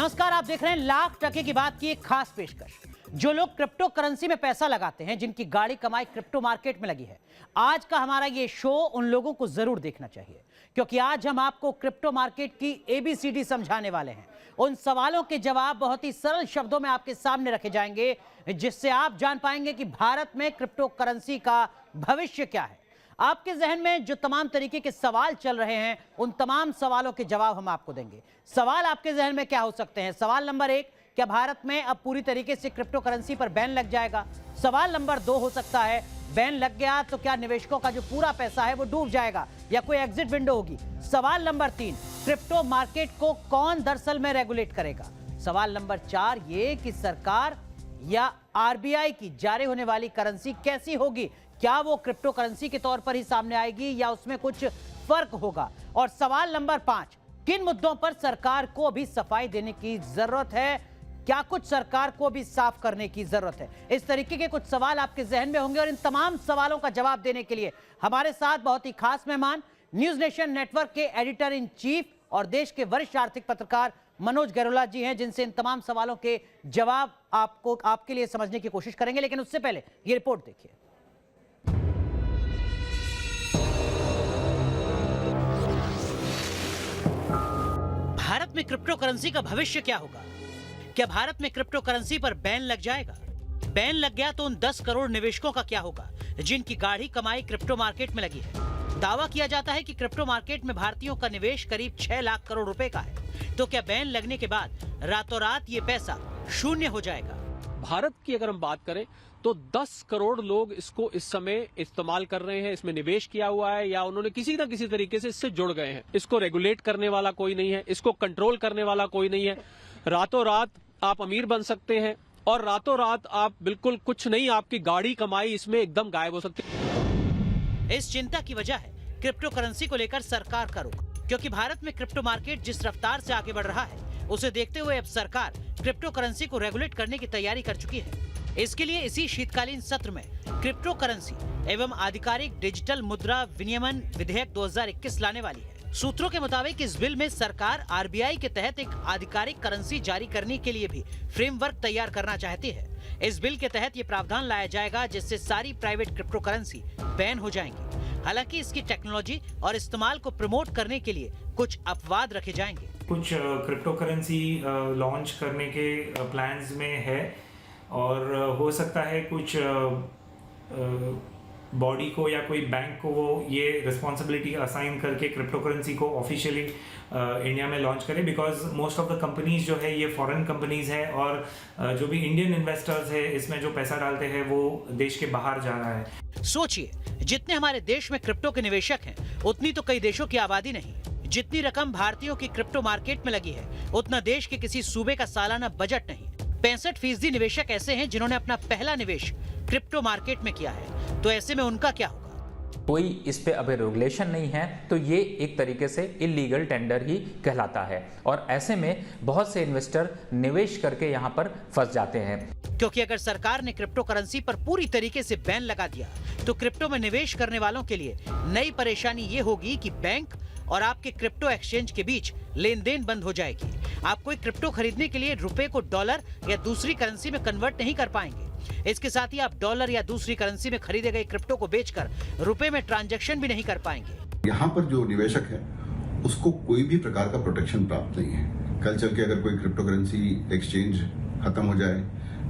नमस्कार, आप देख रहे हैं लाख टके की बात की एक खास पेशकश। जो लोग क्रिप्टो करेंसी में पैसा लगाते हैं, जिनकी गाड़ी कमाई क्रिप्टो मार्केट में लगी है, आज का हमारा ये शो उन लोगों को जरूर देखना चाहिए, क्योंकि आज हम आपको क्रिप्टो मार्केट की ABCD समझाने वाले हैं। उन सवालों के जवाब बहुत ही सरल शब्दों में आपके सामने रखे जाएंगे, जिससे आप जान पाएंगे कि भारत में क्रिप्टो करेंसी का भविष्य क्या है। आपके जहन में जो तमाम तरीके के सवाल चल रहे हैं, उन तमाम सवालों के जवाब हम आपको देंगे। सवाल आपके जहन में क्या हो सकते हैं? सवाल नंबर 1, क्या भारत में अब पूरी तरीके से क्रिप्टो करेंसी पर बैन लग जाएगा? सवाल नंबर 2 हो सकता है, बैन लग गया तो क्या निवेशकों का जो पूरा पैसा है वो डूब जाएगा या कोई एग्जिट विंडो होगी? सवाल नंबर 3, क्रिप्टो मार्केट को कौन दरअसल में रेगुलेट करेगा? सवाल नंबर 4 ये कि सरकार या RBI की जारी होने वाली करेंसी कैसी होगी? क्या वो क्रिप्टो करेंसी के तौर पर ही सामने आएगी या उसमें कुछ फर्क होगा? और सवाल नंबर 5, किन मुद्दों पर सरकार को अभी सफाई देने की जरूरत है? क्या कुछ सरकार को भी साफ करने की जरूरत है? इस तरीके के कुछ सवाल आपके जहन में होंगे और इन तमाम सवालों का जवाब देने के लिए हमारे साथ बहुत ही खास मेहमान, न्यूज नेशन नेटवर्क के एडिटर इन चीफ और देश के वरिष्ठ आर्थिक पत्रकार मनोज गैरोला जी हैं, जिनसे इन तमाम सवालों के जवाब आपके लिए समझने की कोशिश करेंगे। लेकिन उससे पहले ये रिपोर्ट देखिए। भारत में क्रिप्टो करेंसी का भविष्य क्या होगा? क्या भारत में क्रिप्टो करेंसी पर बैन लग जाएगा? बैन लग गया तो उन 10 करोड़ निवेशकों का क्या होगा, जिनकी गाढ़ी कमाई क्रिप्टो मार्केट में लगी है? दावा किया जाता है कि क्रिप्टो मार्केट में भारतीयों का निवेश करीब 6 लाख करोड़ रुपए का है। तो क्या बैन लगने के बाद रातों रात ये पैसा शून्य हो जाएगा? भारत की अगर हम बात करें तो 10 करोड़ लोग इसको इस समय इस्तेमाल कर रहे हैं, इसमें निवेश किया हुआ है या उन्होंने किसी न किसी तरीके से इससे जुड़ गए हैं। इसको रेगुलेट करने वाला कोई नहीं है, इसको कंट्रोल करने वाला कोई नहीं है। रातों रात आप अमीर बन सकते हैं और रातों रात आप बिल्कुल कुछ नहीं, आपकी गाड़ी कमाई इसमें एकदम गायब हो सकती है। इस चिंता की वजह है क्रिप्टो करेंसी को लेकर सरकार का रुख, क्योंकि भारत में क्रिप्टो मार्केट जिस रफ्तार से आगे बढ़ रहा है, उसे देखते हुए अब सरकार क्रिप्टो करेंसी को रेगुलेट करने की तैयारी कर चुकी है। इसके लिए इसी शीतकालीन सत्र में क्रिप्टो करेंसी एवं आधिकारिक डिजिटल मुद्रा विनियमन विधेयक 2021 लाने वाली है। सूत्रों के मुताबिक इस बिल में सरकार RBI के तहत एक आधिकारिक करेंसी जारी करने के लिए भी फ्रेमवर्क तैयार करना चाहती है। इस बिल के तहत ये प्रावधान लाया जाएगा जिससे सारी प्राइवेट क्रिप्टो करेंसी बैन हो जाएंगी। हालांकि इसकी टेक्नोलॉजी और इस्तेमाल को प्रमोट करने के लिए कुछ अपवाद रखे जाएंगे। कुछ क्रिप्टो करेंसी लॉन्च करने के प्लान्स में है और हो सकता है कुछ बॉडी को या कोई बैंक को वो ये रिस्पॉन्सिबिलिटी असाइन करके क्रिप्टो करेंसी को ऑफिशियली इंडिया में लॉन्च करें, because most of the companies जो है ये फॉरेन कंपनीज है और जो भी इंडियन इन्वेस्टर्स है इसमें जो पैसा डालते हैं वो देश के बाहर जा रहा है। सोचिए, जितने हमारे देश में क्रिप्टो के निवेशक हैं, उतनी तो कई देशों की आबादी नहीं। जितनी रकम भारतीयों की क्रिप्टो मार्केट में लगी है, उतना देश के किसी सूबे का सालाना बजट नहीं। 65% निवेशक ऐसे हैं जिन्होंने अपना पहला निवेश क्रिप्टो मार्केट में किया है। तो ऐसे में उनका क्या होगा? कोई इस पे अभी रेगुलेशन नहीं है, तो ये एक तरीके से इलीगल टेंडर ही कहलाता है और ऐसे में बहुत से इन्वेस्टर निवेश करके यहाँ पर फंस जाते हैं। क्योंकि अगर सरकार ने क्रिप्टो करेंसी पर पूरी तरीके से बैन लगा दिया तो क्रिप्टो में निवेश करने वालों के लिए नई परेशानी ये होगी कि बैंक और आपके क्रिप्टो एक्सचेंज के बीच लेन देन बंद हो जाएगी। आप कोई क्रिप्टो खरीदने के लिए रुपए को डॉलर या दूसरी करेंसी में कन्वर्ट नहीं कर पाएंगे। इसके साथ ही आप डॉलर या दूसरी करेंसी में खरीदे गए क्रिप्टो को बेचकर रुपए में ट्रांजैक्शन भी नहीं कर पाएंगे। यहाँ पर जो निवेशक है उसको कोई भी प्रकार का प्रोटेक्शन प्राप्त नहीं है। कल चल के अगर कोई क्रिप्टो करेंसी एक्सचेंज खत्म हो जाए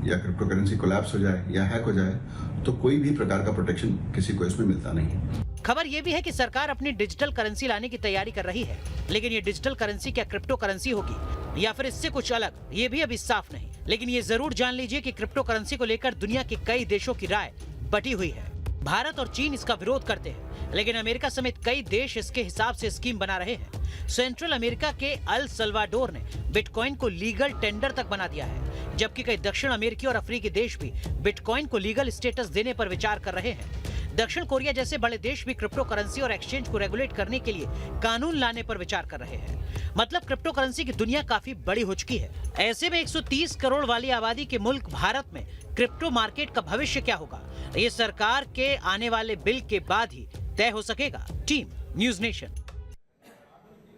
या क्रिप्टो करेंसी कोलैप्स हो जाए या हैक हो जाए तो कोई भी प्रकार का प्रोटेक्शन किसी को इसमें मिलता नहीं है। खबर यह भी है कि सरकार अपनी डिजिटल करेंसी लाने की तैयारी कर रही है, लेकिन ये डिजिटल करेंसी क्या क्रिप्टो करेंसी होगी या फिर इससे कुछ अलग, ये भी अभी साफ नहीं। लेकिन ये जरूर जान लीजिए कि क्रिप्टो करेंसी को लेकर दुनिया के कई देशों की राय बटी हुई है। भारत और चीन इसका विरोध करते हैं, लेकिन अमेरिका समेत कई देश इसके हिसाब से स्कीम बना रहे हैं। सेंट्रल अमेरिका के अल सल्वाडोर ने बिटकॉइन को लीगल टेंडर तक बना दिया है, जबकि कई दक्षिण अमेरिकी और अफ्रीकी देश भी बिटकॉइन को लीगल स्टेटस देने पर विचार कर रहे हैं। दक्षिण कोरिया जैसे बड़े देश भी क्रिप्टो करेंसी और एक्सचेंज को रेगुलेट करने के लिए कानून लाने पर विचार कर रहे हैं। मतलब क्रिप्टो करेंसी की दुनिया काफी बड़ी हो चुकी है। ऐसे में 130 करोड़ वाली आबादी के मुल्क भारत में क्रिप्टो मार्केट का भविष्य क्या होगा, ये सरकार के आने वाले बिल के बाद ही तय हो सकेगा। Team news nation.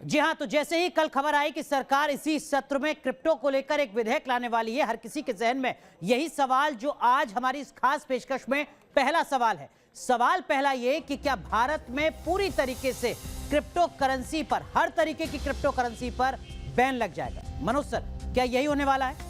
जी हां, तो जैसे ही कल खबर आई कि सरकार इसी सत्र में क्रिप्टो को लेकर एक विधेयक लाने वाली है, हर किसी के जहन में यही सवाल जो आज हमारी इस खास पेशकश में पहला सवाल है। सवाल पहला ये कि क्या भारत में पूरी तरीके से क्रिप्टो करेंसी पर, हर तरीके की क्रिप्टो करेंसी पर बैन लग जाएगा? मनोज सर, क्या यही होने वाला है?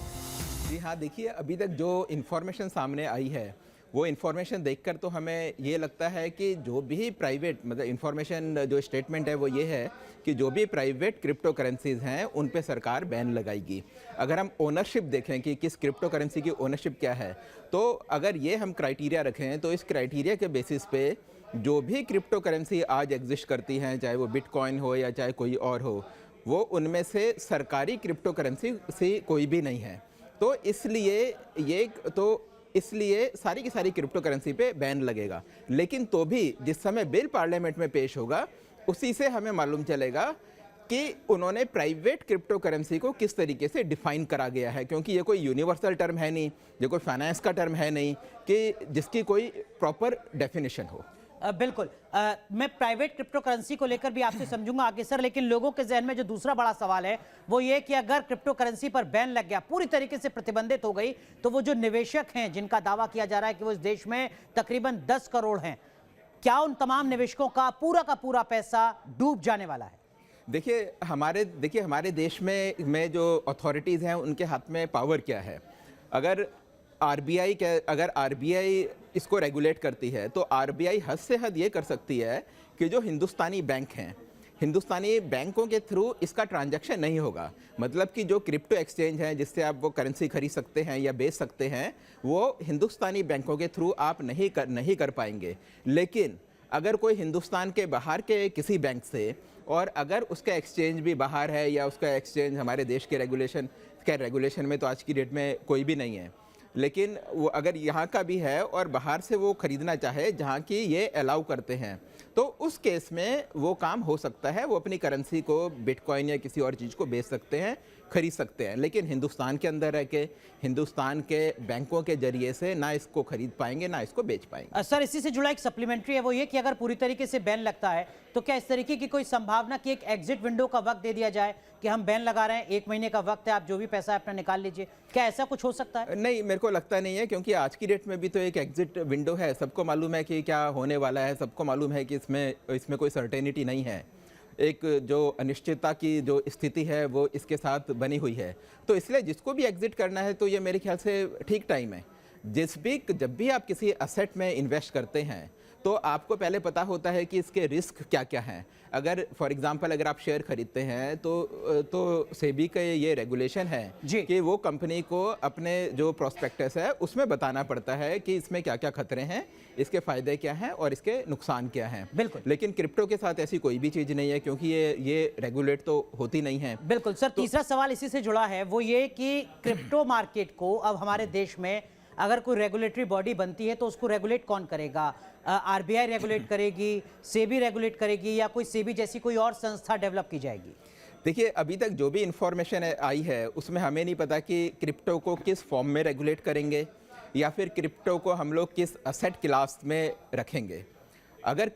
जी हाँ, देखिए अभी तक जो इन्फॉर्मेशन सामने आई है वो इन्फॉर्मेशन देखकर तो हमें ये लगता है कि जो भी प्राइवेट, मतलब इन्फॉर्मेशन जो स्टेटमेंट है वो ये है कि जो भी प्राइवेट क्रिप्टो करेंसीज हैं उन पे सरकार बैन लगाएगी। अगर हम ओनरशिप देखें कि किस क्रिप्टो करेंसी की ओनरशिप क्या है, तो अगर ये हम क्राइटेरिया रखें तो इस क्राइटेरिया के बेसिस पे जो भी क्रिप्टो करेंसी आज एग्जिस्ट करती हैं, चाहे वो बिटकॉइन हो या चाहे कोई और हो, वो उनमें से सरकारी क्रिप्टो करेंसी से कोई भी नहीं है। तो इसलिए सारी की सारी क्रिप्टो करेंसी पे बैन लगेगा। लेकिन तो भी जिस समय बिल पार्लियामेंट में पेश होगा उसी से हमें मालूम चलेगा कि उन्होंने प्राइवेट क्रिप्टो करेंसी को किस तरीके से डिफाइन करा गया है, क्योंकि ये कोई यूनिवर्सल टर्म है नहीं, ये कोई फाइनेंस का टर्म है नहीं कि जिसकी कोई प्रॉपर डेफिनेशन हो। बिल्कुल, मैं प्राइवेट क्रिप्टो करेंसी को लेकर भी आपसे समझूंगा आगे सर, लेकिन लोगों के जहन में जो दूसरा बड़ा सवाल है वो ये कि अगर क्रिप्टो करेंसी पर बैन लग गया, पूरी तरीके से प्रतिबंधित हो गई, तो वो जो निवेशक हैं जिनका दावा किया जा रहा है कि वो इस देश में तकरीबन 10 करोड़ हैं, क्या उन तमाम निवेशकों का पूरा पैसा डूब जाने वाला है? देखिए हमारे देश में जो अथॉरिटीज़ हैं उनके हाथ में पावर क्या है। अगर आरबीआई इसको रेगुलेट करती है तो आरबीआई हद से हद ये कर सकती है कि जो हिंदुस्तानी बैंक हैं, हिंदुस्तानी बैंकों के थ्रू इसका ट्रांजैक्शन नहीं होगा। मतलब कि जो क्रिप्टो एक्सचेंज हैं जिससे आप वो करेंसी खरीद सकते हैं या बेच सकते हैं, वो हिंदुस्तानी बैंकों के थ्रू आप नहीं कर पाएंगे। लेकिन अगर कोई हिंदुस्तान के बाहर के किसी बैंक से, और अगर उसका एक्सचेंज भी बाहर है या उसका एक्सचेंज हमारे देश के रेगुलेशन में तो आज की डेट में कोई भी नहीं है, लेकिन वो अगर यहाँ का भी है और बाहर से वो ख़रीदना चाहे जहाँ की ये अलाउ करते हैं, तो उस केस में वो काम हो सकता है। वो अपनी करेंसी को बिटकॉइन या किसी और चीज़ को बेच सकते हैं, खरीद सकते हैं। लेकिन हिंदुस्तान के अंदर रह के हिंदुस्तान के बैंकों के जरिए से ना इसको खरीद पाएंगे ना इसको बेच पाएंगे। सर, इसी से जुड़ा एक सप्लीमेंट्री है, वो ये कि अगर पूरी तरीके से बैन लगता है तो क्या इस तरीके की कोई संभावना कि एक एग्जिट विंडो का वक्त दे दिया जाए कि हम बैन लगा रहे हैं, 1 महीने का वक्त है, आप जो भी पैसा है अपना निकाल लीजिए? क्या ऐसा कुछ हो सकता है? नहीं, मेरे को लगता नहीं है, क्योंकि आज की डेट में भी तो एक एग्जिट विंडो है। सबको मालूम है कि क्या होने वाला है, सबको मालूम है कि इसमें कोई सर्टेनिटी नहीं है। एक जो अनिश्चितता की जो स्थिति है वो इसके साथ बनी हुई है। तो इसलिए जिसको भी एग्जिट करना है तो ये मेरे ख्याल से ठीक टाइम है। जब भी आप किसी असेट में इन्वेस्ट करते हैं तो आपको पहले पता होता है कि इसके रिस्क क्या क्या हैं। अगर फॉर एग्जांपल अगर आप शेयर खरीदते हैं तो सेबी का ये रेगुलेशन है कि वो कंपनी को अपने जो प्रोस्पेक्टस है उसमें बताना पड़ता है कि इसमें क्या क्या खतरे हैं, इसके फायदे क्या हैं और इसके नुकसान क्या हैं। बिल्कुल। लेकिन क्रिप्टो के साथ ऐसी कोई भी चीज़ नहीं है, क्योंकि ये रेगुलेट तो होती नहीं है। बिल्कुल सर, तीसरा सवाल इसी से जुड़ा है, वो ये कि क्रिप्टो मार्केट को अब हमारे देश में अगर कोई रेगुलेटरी बॉडी बनती है तो उसको रेगुलेट कौन करेगा? आरबीआई रेगुलेट करेगी, सेबी रेगुलेट करेगी, या कोई सेबी जैसी कोई और संस्था डेवलप की जाएगी? देखिए, अभी तक जो भी इंफॉर्मेशन आई है उसमें हमें नहीं पता कि क्रिप्टो को किस फॉर्म में रेगुलेट करेंगे या फिर क्रिप्टो को हम लोग किस असेट क्लास में रखेंगे। अगर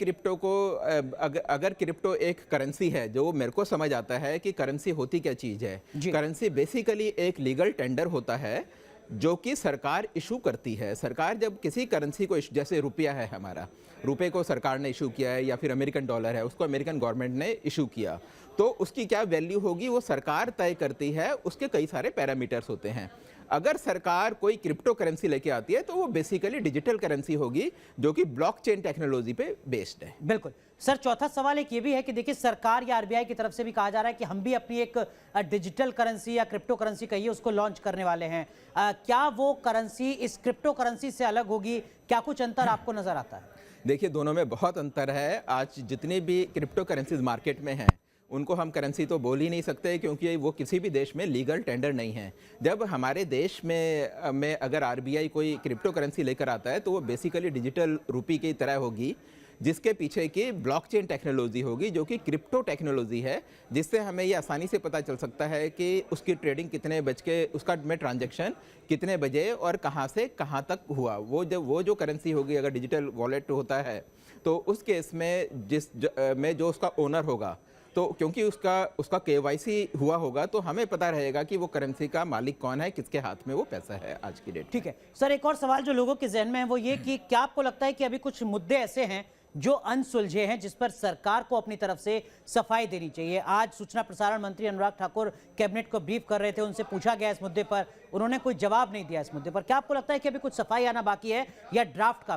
क्रिप्टो एक करेंसी है, जो मेरे को समझ आता है कि करेंसी होती क्या चीज़ है। करेंसी बेसिकली एक लीगल टेंडर होता है जो कि सरकार इशू करती है। सरकार जब किसी करेंसी को, जैसे रुपया है हमारा, रुपये को सरकार ने इशू किया है, या फिर अमेरिकन डॉलर है उसको अमेरिकन गवर्नमेंट ने इशू किया, तो उसकी क्या वैल्यू होगी वो सरकार तय करती है। उसके कई सारे पैरामीटर्स होते हैं। अगर सरकार कोई क्रिप्टो करेंसी लेके आती है तो वो बेसिकली डिजिटल करेंसी होगी जो कि ब्लॉकचेन टेक्नोलॉजी पे बेस्ड है। बिल्कुल सर, चौथा सवाल एक ये भी है कि देखिए, सरकार या आरबीआई की तरफ से भी कहा जा रहा है कि हम भी अपनी एक डिजिटल करेंसी या क्रिप्टो करेंसी कहिए उसको लॉन्च करने वाले हैं। क्या वो करेंसी इस क्रिप्टो करेंसी से अलग होगी? क्या कुछ अंतर आपको नजर आता है? देखिए, दोनों में बहुत अंतर है। आज जितनी भी क्रिप्टो करेंसीज मार्केट में हैं उनको हम करेंसी तो बोल ही नहीं सकते, क्योंकि वो किसी भी देश में लीगल टेंडर नहीं है। जब हमारे देश में अगर आरबीआई कोई क्रिप्टो करेंसी लेकर आता है तो वो बेसिकली डिजिटल रुपये की तरह होगी, जिसके पीछे की ब्लॉकचेन टेक्नोलॉजी होगी, जो कि क्रिप्टो टेक्नोलॉजी है, जिससे हमें ये आसानी से पता चल सकता है कि उसकी ट्रेडिंग कितने बज के, उसका में ट्रांजैक्शन कितने बजे और कहाँ से कहाँ तक हुआ। वो जो करेंसी होगी, अगर डिजिटल वॉलेट होता है तो उस केस में जो उसका ओनर होगा तो क्योंकि उसका केवाईसी हुआ होगा तो हमें पता रहेगा कि वो करेंसी का मालिक कौन है, किसके हाथ में वो पैसा है आज की डेट। ठीक है सर, एक और सवाल जो लोगों के जहन में है वो ये कि क्या आपको लगता है कि अभी कुछ मुद्दे ऐसे हैं जो अनसुलझे हैं जिस पर सरकार को अपनी तरफ से सफाई देनी चाहिए? आज सूचना प्रसारण मंत्री अनुराग ठाकुर कैबिनेट को ब्रीफ कर रहे थे, उनसे पूछा गया इस मुद्दे पर, उन्होंने कोई जवाब नहीं दिया इस मुद्दे पर। क्या आपको लगता है कि अभी कुछ सफाई आना बाकी है या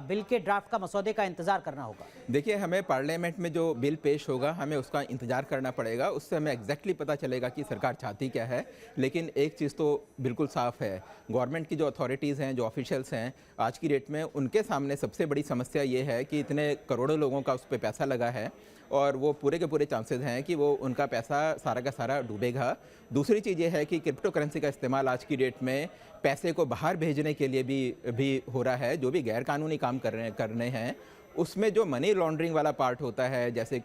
बिल के ड्राफ्ट का मसौदे का इंतजार करना होगा? देखिए, हमें पार्लियामेंट में जो बिल पेश होगा हमें उसका इंतजार करना पड़ेगा, उससे हमें एग्जैक्टली पता चलेगा कि सरकार चाहती क्या है। लेकिन एक चीज़ तो बिल्कुल साफ है, गवर्नमेंट की जो अथॉरिटीज़ हैं, जो ऑफिशियल्स हैं आज की डेट में, उनके सामने सबसे बड़ी समस्या ये है कि इतने करोड़ों लोगों का उस पर पैसा लगा है और वो पूरे के पूरे चांसेस हैं कि वो उनका पैसा सारा का सारा डूबेगा। दूसरी चीज़ ये है कि क्रिप्टो करेंसी का इस्तेमाल आज की डेट में पैसे को बाहर भेजने के लिए भी हो रहा है। जो भी गैर कानूनी काम करने हैं उसमें जो मनी लॉन्ड्रिंग वाला पार्ट होता है, जैसे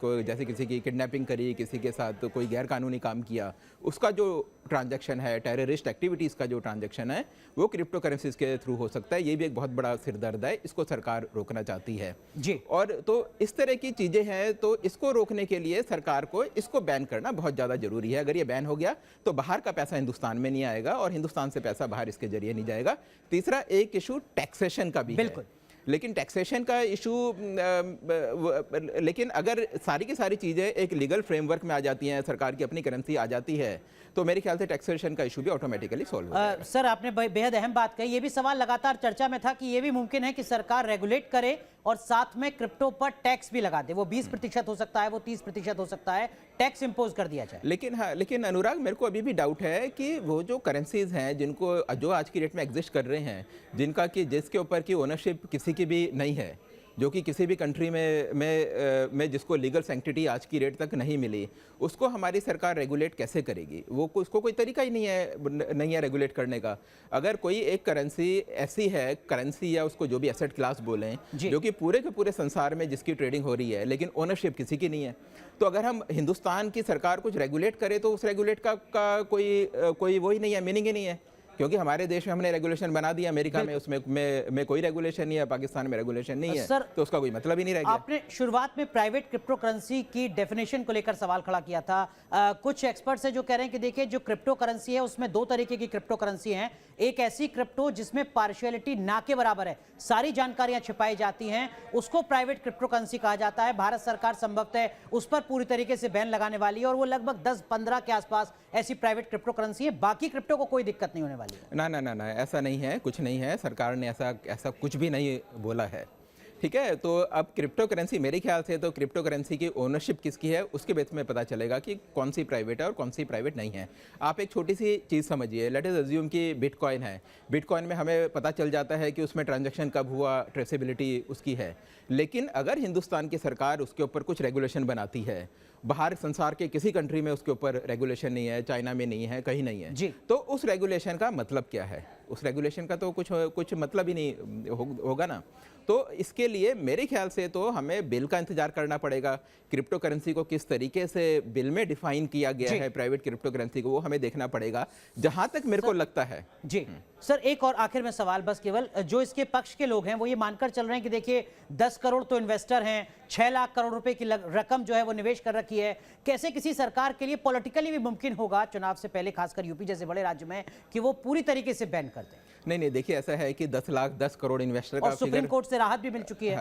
किसी की किडनैपिंग करी, किसी के साथ कोई गैर कानूनी काम किया, उसका जो ट्रांजैक्शन है, टेररिस्ट एक्टिविटीज़ का जो ट्रांजैक्शन है, वो क्रिप्टो करेंसीज के थ्रू हो सकता है। ये भी एक बहुत बड़ा सिरदर्द है, इसको सरकार रोकना चाहती है जी। और तो इस तरह की चीज़ें हैं, तो इसको रोकने के लिए सरकार को इसको बैन करना बहुत ज़्यादा ज़रूरी है। अगर ये बैन हो गया तो बाहर का पैसा हिंदुस्तान में नहीं आएगा और हिंदुस्तान से पैसा बाहर इसके जरिए नहीं जाएगा। तीसरा एक इशू टैक्सेशन का भी है, लेकिन टैक्सेशन का इशू, लेकिन अगर सारी की सारी चीज़ें एक लीगल फ्रेमवर्क में आ जाती हैं, सरकार की अपनी करेंसी आ जाती है, तो मेरे ख्याल से टैक्सेशन का इशू भी ऑटोमेटिकली सॉल्व हो जाएगा। सर, आपने बेहद अहम बात कही। ये भी सवाल लगातार चर्चा में था कि ये भी मुमकिन है कि सरकार रेगुलेट करे और साथ में क्रिप्टो पर टैक्स भी लगा दे। वो 20% हो सकता है, वो 30% हो सकता है, टैक्स इंपोज कर दिया जाए। लेकिन अनुराग, मेरे को अभी भी डाउट है कि वो जो करेंसीज हैं जो आज की डेट में एग्जिस्ट कर रहे हैं, जिसके ऊपर की ओनरशिप किसी की भी नहीं है, जो कि किसी भी कंट्री में जिसको लीगल सैंक्टिटी आज की डेट तक नहीं मिली, उसको हमारी सरकार रेगुलेट कैसे करेगी? उसको कोई तरीका ही नहीं है रेगुलेट करने का। अगर कोई एक करेंसी ऐसी है, करेंसी या उसको जो भी एसेट क्लास बोलें, जो कि पूरे के पूरे संसार में जिसकी ट्रेडिंग हो रही है, लेकिन ओनरशिप किसी की नहीं है, तो अगर हम हिंदुस्तान की सरकार कुछ रेगुलेट करे तो उस रेगुलेट का कोई वो ही नहीं है, मीनिंग ही नहीं है। क्योंकि हमारे देश में हमने रेगुलेशन बना दिया, अमेरिका में उसमें में कोई रेगुलेशन नहीं है, पाकिस्तान में रेगुलेशन नहीं है, तो उसका कोई मतलब ही नहीं रह गया। आपने शुरुआत में प्राइवेट क्रिप्टो करेंसी की डेफिनेशन को लेकर सवाल खड़ा किया था। कुछ एक्सपर्ट्स हैं जो कह रहे हैं कि देखिए, जो क्रिप्टो करेंसी है उसमें दो तरीके की क्रिप्टो करेंसी हैं। एक ऐसी क्रिप्टो जिसमें पार्शियलिटी ना के बराबर है, सारी जानकारियां छिपाई जाती हैं, उसको प्राइवेट क्रिप्टो करेंसी कहा जाता है। भारत सरकार संभवतः उस पर पूरी तरीके से बैन लगाने वाली है और वो लगभग 10-15 के आसपास ऐसी प्राइवेट क्रिप्टो करेंसी है। बाकी क्रिप्टो को कोई दिक्कत नहीं होने वाली है। ना, ऐसा नहीं है, कुछ नहीं है, सरकार ने ऐसा कुछ भी नहीं बोला है। ठीक है, तो अब क्रिप्टो करेंसी, मेरे ख्याल से तो क्रिप्टो करेंसी की ओनरशिप किसकी है उसके बेस में पता चलेगा कि कौन सी प्राइवेट है और कौन सी प्राइवेट नहीं है। आप एक छोटी सी चीज़ समझिए, लेट अस अज्यूम कि बिटकॉइन है। बिटकॉइन में हमें पता चल जाता है कि उसमें ट्रांजैक्शन कब हुआ, ट्रेसेबिलिटी उसकी है। लेकिन अगर हिंदुस्तान की सरकार उसके ऊपर कुछ रेगुलेशन बनाती है, बाहर संसार के किसी कंट्री में उसके ऊपर रेगुलेशन नहीं है, चाइना में नहीं है, कहीं नहीं है, तो उस रेगुलेशन का मतलब क्या है? उस रेगुलेशन का तो कुछ मतलब ही नहीं होगा ना। तो इसके लिए मेरे ख्याल से तो हमें बिल का इंतजार करना पड़ेगा। क्रिप्टो करेंसी को किस तरीके से बिल में डिफाइन किया गया है, प्राइवेट क्रिप्टो करेंसी को, वो हमें देखना पड़ेगा, जहां तक मेरे को लगता है। जी सर, एक और आखिर में सवाल, बस केवल जो इसके पक्ष के लोग हैं वो ये मानकर चल रहे हैं कि देखिए 10 करोड़ तो इन्वेस्टर हैं, 6 लाख करोड़ रुपए की रकम जो है वो निवेश कर रखी है। कैसे किसी सरकार के लिए पॉलिटिकली भी मुमकिन होगा चुनाव से पहले, खासकर यूपी जैसे बड़े राज्य में, कि वो पूरी तरीके से बैन कर दें? नहीं, देखिए, ऐसा है कि 10 करोड़ इन्वेस्टर का सुप्रीम कोर्ट से राहत भी मिल चुकी है।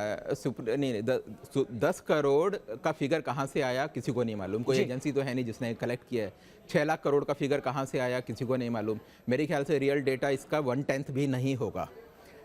10 करोड़ का फिगर कहां से आया किसी को नहीं मालूम। कोई एजेंसी तो है नहीं जिसने कलेक्ट किया है। 6 लाख करोड़ का फिगर कहां से आया किसी को नहीं मालूम। मेरे ख्याल से रियल डेटा इसका 1/10 भी नहीं होगा।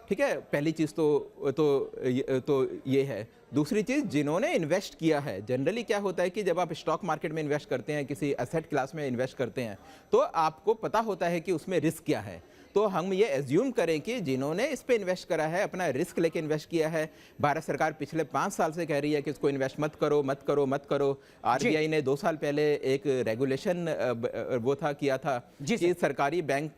ठीक है, पहली चीज़ तो ये है। दूसरी चीज़, जिन्होंने इन्वेस्ट किया है, जनरली क्या होता है कि जब आप स्टॉक मार्केट में इन्वेस्ट करते हैं, किसी एसेट क्लास में इन्वेस्ट करते हैं, तो आपको पता होता है कि उसमें रिस्क क्या है। तो हम ये एज्यूम करें कि जिन्होंने इस पे इन्वेस्ट करा है, अपना रिस्क लेके इन्वेस्ट किया है। भारत सरकार पिछले 5 साल से कह रही है कि इसको इन्वेस्ट मत करो। आरबीआई ने 2 साल पहले एक रेगुलेशन किया था कि सरकारी बैंक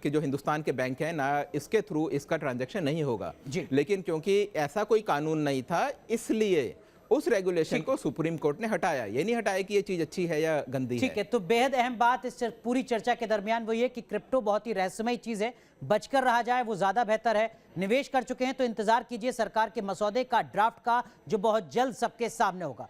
के जो हिंदुस्तान के बैंक हैं ना, इसके थ्रू इसका ट्रांजैक्शन नहीं होगा। लेकिन क्योंकि ऐसा कोई कानून नहीं था, इसलिए उस रेगुलेशन को सुप्रीम कोर्ट ने हटाया। ये नहीं हटाया कि ये चीज अच्छी है या गंदी है। ठीक है, तो बेहद अहम बात इस पूरी चर्चा के दरमियान वो ये कि क्रिप्टो बहुत ही रहस्यमय चीज है, बचकर रहा जाए वो ज्यादा बेहतर है। निवेश कर चुके हैं तो इंतजार कीजिए सरकार के मसौदे का, ड्राफ्ट का, जो बहुत जल्द सबके सामने होगा।